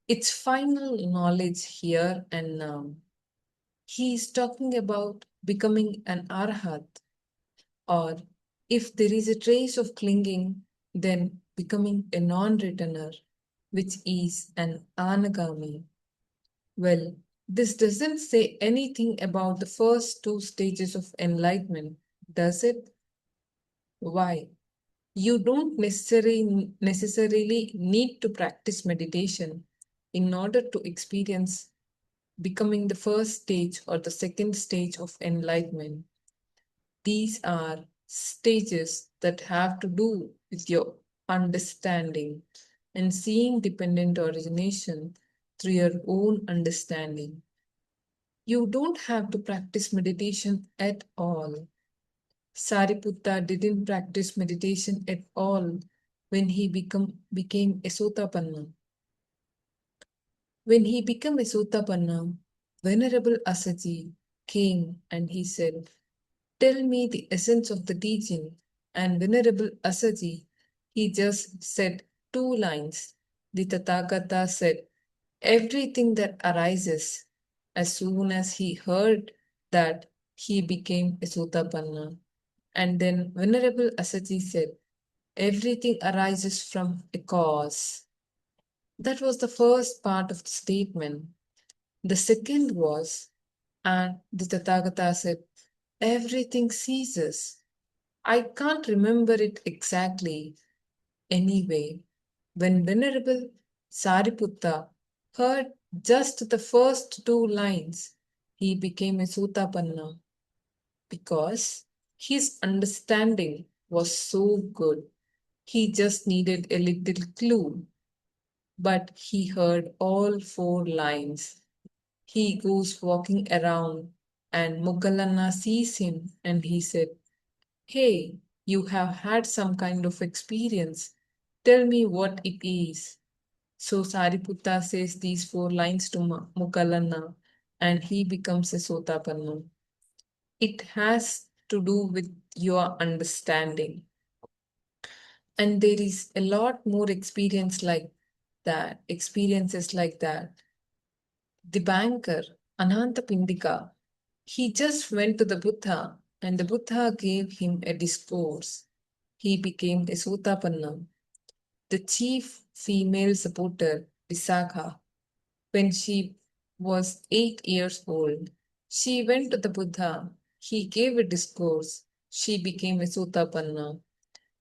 it's final knowledge here and now. He is talking about becoming an arhat, or if there is a trace of clinging, then becoming a non-returner, which is an anagami. Well, this doesn't say anything about the first two stages of enlightenment, does it? Why? You don't necessarily need to practice meditation in order to experience becoming the first stage or the second stage of enlightenment. These are stages that have to do with your understanding and seeing dependent origination through your own understanding. You don't have to practice meditation at all. Sariputta didn't practice meditation at all when he became a Sotapanna. When he became a Sotapanna, Venerable Asaji came and he said, "Tell me the essence of the teaching." And Venerable Asaji, he just said 2 lines. The Tathagata said, "Everything that arises." As soon as he heard that, he became a Sotapanna. And then Venerable Asaji said, "Everything arises from a cause." That was the first part of the statement. The second was, and the Tathagata said, "Everything ceases." I can't remember it exactly. Anyway, when Venerable Sariputta heard just the first 2 lines, he became a Sotapanna because his understanding was so good. He just needed a little clue. but he heard all 4 lines. He goes walking around, and Moggallana sees him and he said, "Hey, you have had some kind of experience. Tell me what it is." So Sariputta says these 4 lines to Moggallana and he becomes a Sotapanna. It has to do with your understanding. And there is a lot more experiences like that. The banker, Ananta Pindika, he just went to the Buddha and the Buddha gave him a discourse. He became a Sotapanna. The chief female supporter, Visakha, when she was 8 years old, she went to the Buddha. He gave a discourse. She became a Sotapanna.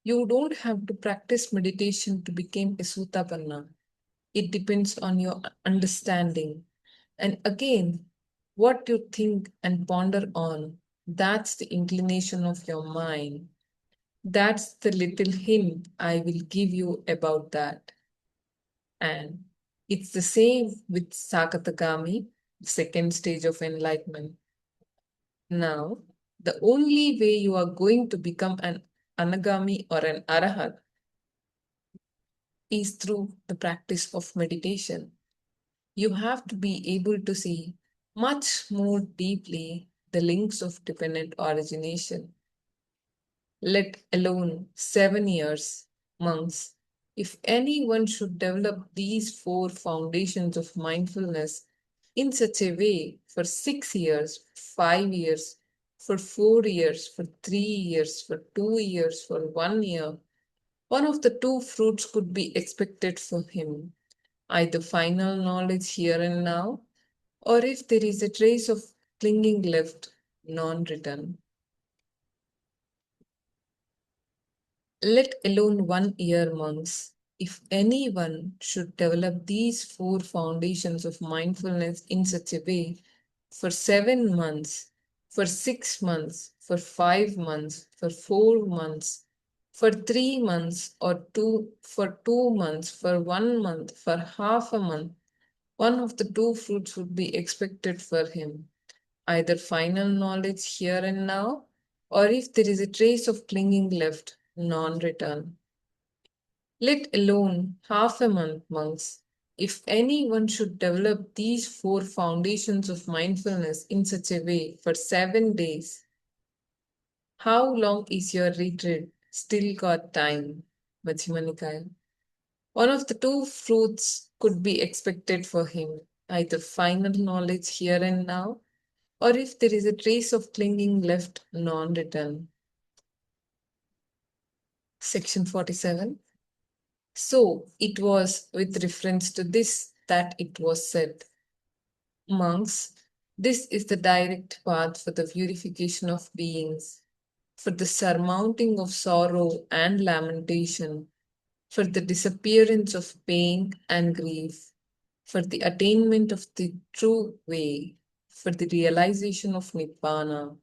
You don't have to practice meditation to become a Sotapanna. It depends on your understanding. And again, what you think and ponder on, that's the inclination of your mind. That's the little hint I will give you about that. And it's the same with Sakatagami, the second stage of enlightenment. Now, the only way you are going to become an Anagami or an Arahat is through the practice of meditation. You have to be able to see much more deeply the links of dependent origination, let alone 7 years, monks. If anyone should develop these 4 foundations of mindfulness in such a way for 6 years, 5 years, for 4 years, for 3 years, for 2 years, for 1 year, one of the 2 fruits could be expected for him, either final knowledge here and now, or if there is a trace of clinging left, non-return. Let alone 1 year, monks. If anyone should develop these 4 foundations of mindfulness in such a way for 7 months, for 6 months, for 5 months, for 4 months, for 3 months, or for 2 months, for 1 month, for half a month, one of the 2 fruits would be expected for him, either final knowledge here and now, or if there is a trace of clinging left, non-return. Let alone half a month, monks. If anyone should develop these 4 foundations of mindfulness in such a way for 7 days, how long is your retreat? Still got time, Majjhima Nikāya. One of the 2 fruits could be expected for him, either final knowledge here and now, or if there is a trace of clinging left, non-return. Section 47. So it was with reference to this that it was said, monks, this is the direct path for the purification of beings, for the surmounting of sorrow and lamentation, for the disappearance of pain and grief, for the attainment of the true way, for the realization of Nibbana,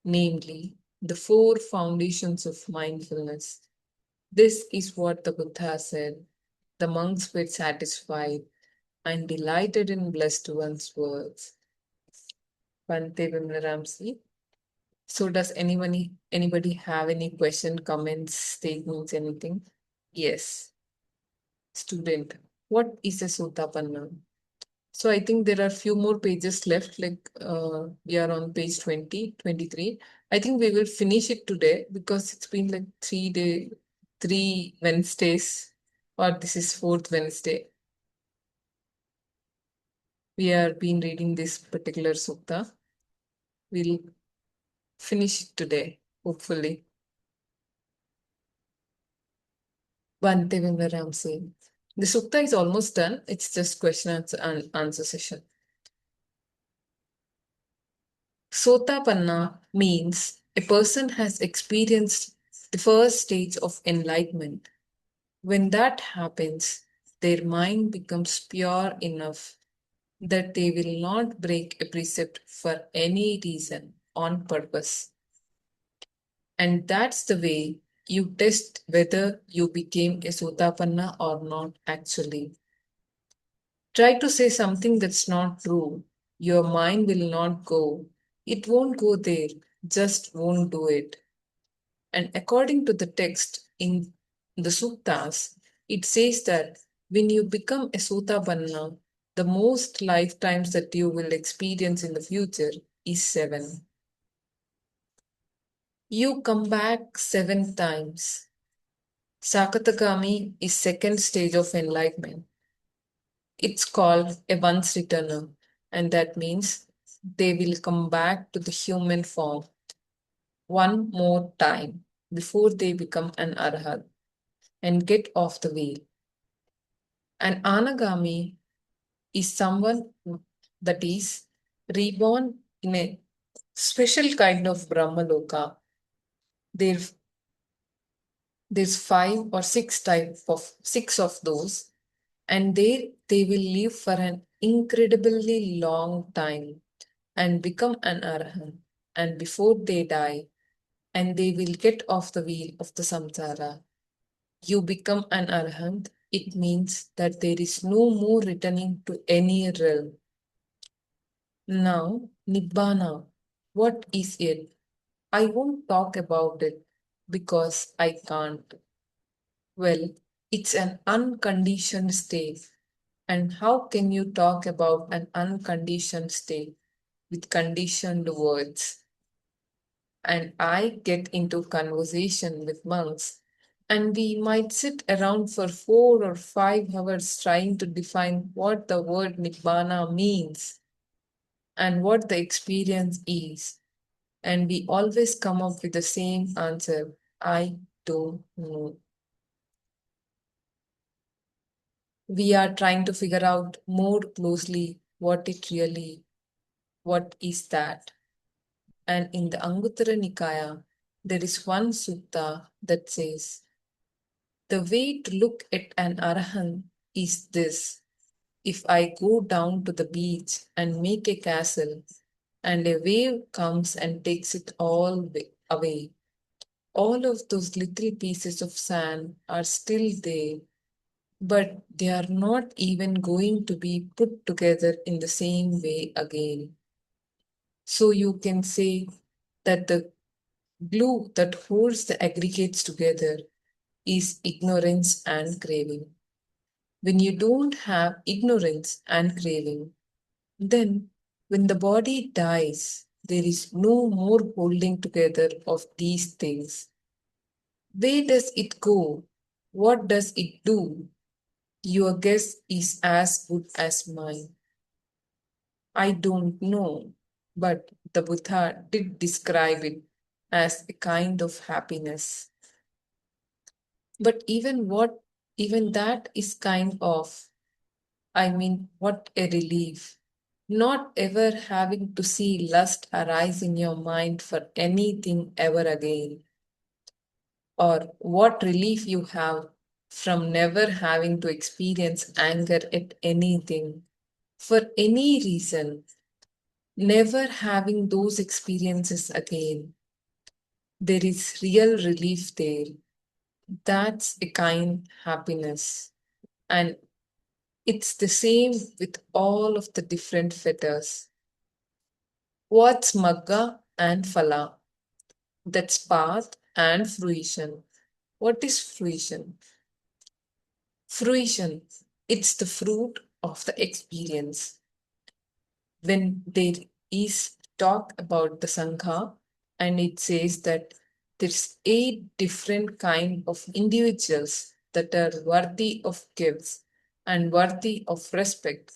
namely the 4 foundations of mindfulness. This is what the Buddha said. The monks were satisfied and delighted in blessed one's words. Bhante Vimalaramsi. So does anybody have any question, comments, statements, anything? Yes. Student, what is a Sotapanna? So I think there are few more pages left, like we are on page 20, 23. I think we will finish it today because it's been like 3 Wednesdays, or this is 4th Wednesday. We have been reading this particular sutta. We'll finish it today, hopefully. Bhante Vimalaramsi. The sutta is almost done. It's just question and answer session. Sotapanna means a person has experienced the first stage of enlightenment. When that happens, their mind becomes pure enough that they will not break a precept for any reason on purpose. And that's the way you test whether you became a Sotapanna or not actually. Try to say something that's not true. Your mind will not go. It won't go there, just won't do it. And according to the text in the suttas, it says that when you become a Sotapanna, the most lifetimes that you will experience in the future is 7. You come back 7 times. Sakatagami is second stage of enlightenment. It's called a once returner, and that means they will come back to the human form one more time before they become an arhat and get off the wheel. An anagami is someone that is reborn in a special kind of Brahmaloka. There, there's 6 of those, and there they will live for an incredibly long time and become an arhat. And before they die, and they will get off the wheel of the samsara. You become an arhat, it means that there is no more returning to any realm. Now, Nibbana, what is it? I won't talk about it because I can't. Well, it's an unconditioned state. And how can you talk about an unconditioned state with conditioned words? And I get into conversation with monks, and we might sit around for 4 or 5 hours trying to define what the word Nibbana means and what the experience is. And we always come up with the same answer: I don't know. We are trying to figure out more closely what is that. And in the Anguttara Nikāya, there is one sutta that says, the way to look at an arahant is this: if I go down to the beach and make a castle, and a wave comes and takes it all away, all of those little pieces of sand are still there, but they are not even going to be put together in the same way again. So you can say that the glue that holds the aggregates together is ignorance and craving. When you don't have ignorance and craving, then when the body dies, there is no more holding together of these things. Where does it go? What does it do? Your guess is as good as mine. I don't know, but the Buddha did describe it as a kind of happiness. But even that is kind of, what a relief. Not ever having to see lust arise in your mind for anything ever again. Or what relief you have from never having to experience anger at anything, for any reason, never having those experiences again. There is real relief there. That's a kind happiness. And it's the same with all of the different fetters. What's Magga and Phala? That's path and fruition. What is fruition? Fruition, it's the fruit of the experience. When there is talk about the Sangha, and it says that there's 8 different kind of individuals that are worthy of gifts and worthy of respect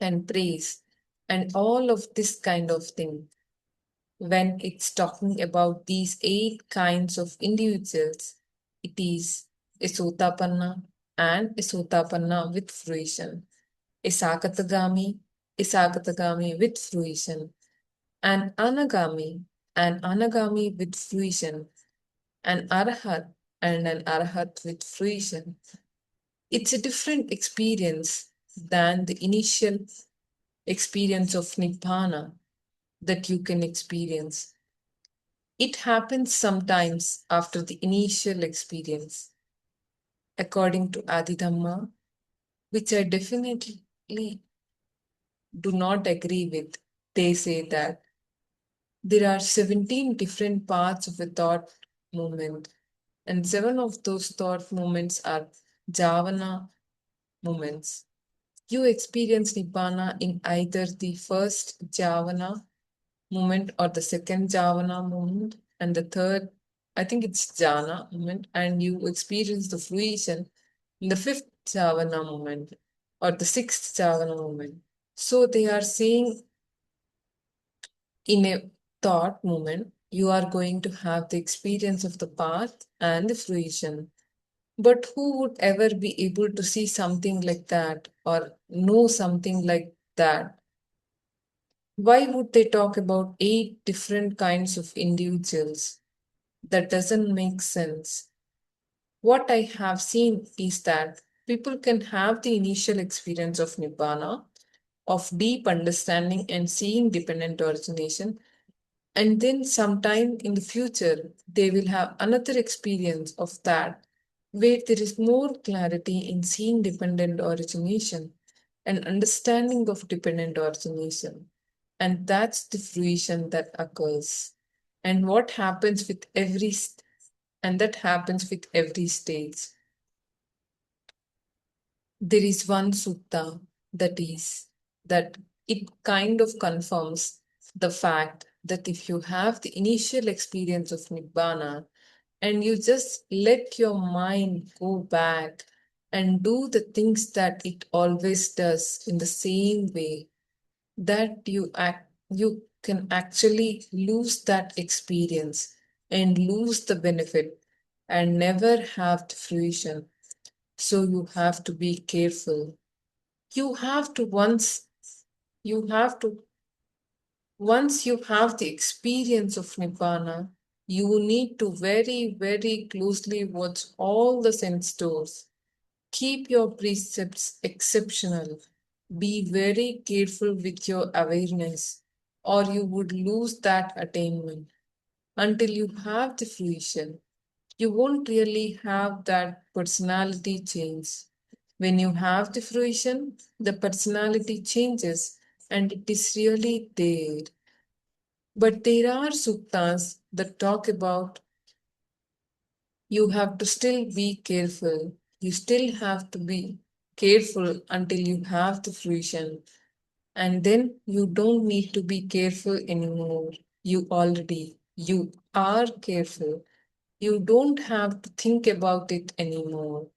and praise and all of this kind of thing. When it's talking about these 8 kinds of individuals, it is a Sotapanna and a Sotapanna with fruition, a Sakatagami with fruition, an Anagami with fruition, an Arahat and an Arahat with fruition. It's a different experience than the initial experience of Nibbana that you can experience. It happens sometimes after the initial experience. According to Adidhamma, which I definitely do not agree with. They say that there are 17 different parts of a thought movement, and 7 of those thought movements are Javana movements. You experience Nibbana in either the first Javana moment or the second Javana moment, and the third, I think it's Jhana moment, and you experience the fruition in the fifth Javana moment or the sixth Javana moment. So they are saying in a thought moment, you are going to have the experience of the path and the fruition. But who would ever be able to see something like that or know something like that? Why would they talk about 8 different kinds of individuals? That doesn't make sense. What I have seen is that people can have the initial experience of Nibbana, of deep understanding and seeing dependent origination, and then sometime in the future, they will have another experience of that, where there is more clarity in seeing dependent origination and understanding of dependent origination. And that's the fruition that occurs. And what happens with and that happens with every stage. There is one sutta that it kind of confirms the fact that if you have the initial experience of Nibbana and you just let your mind go back and do the things that it always does in the same way, that you can actually lose that experience and lose the benefit and never have the fruition. So you have to be careful. You have to you have to once you have the experience of Nibbana, you need to very, very closely watch all the sense doors. Keep your precepts exceptional. Be very careful with your awareness, or you would lose that attainment. Until you have the fruition, you won't really have that personality change. When you have the fruition, the personality changes and it is really there. But there are suttas that talk about you have to still be careful. You still have to be careful until you have the fruition. And then you don't need to be careful anymore. You are careful. You don't have to think about it anymore.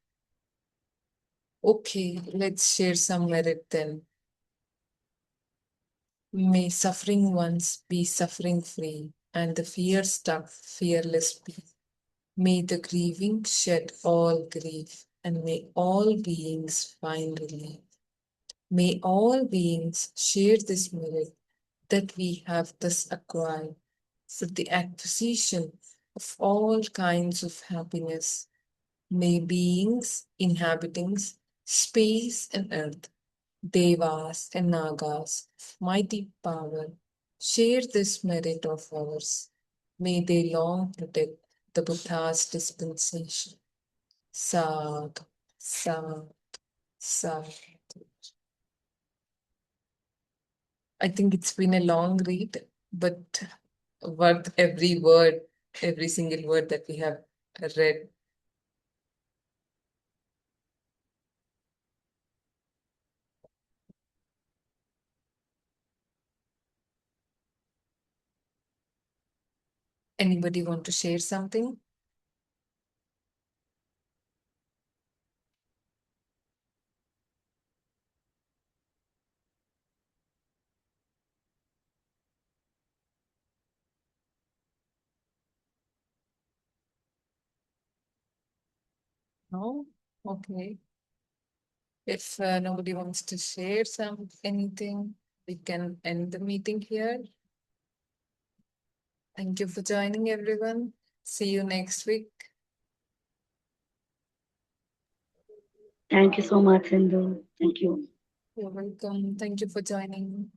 Okay, let's share some merit then. May suffering ones be suffering free, and the fear stuck fearless be. May the grieving shed all grief, and may all beings find relief. May all beings share this merit that we have thus acquired for the acquisition of all kinds of happiness. May beings inhabiting space and earth, devas and nagas of mighty power, share this merit of ours. May they long protect the Buddha's dispensation. Sadhu, sadhu, sadhu. I think it's been a long read, but worth every word, every single word that we have read. Anybody want to share something? No? Okay. If nobody wants to share anything, we can end the meeting here. Thank you for joining, everyone. See you next week. Thank you so much, Sindhu. Thank you. You're welcome. Thank you for joining.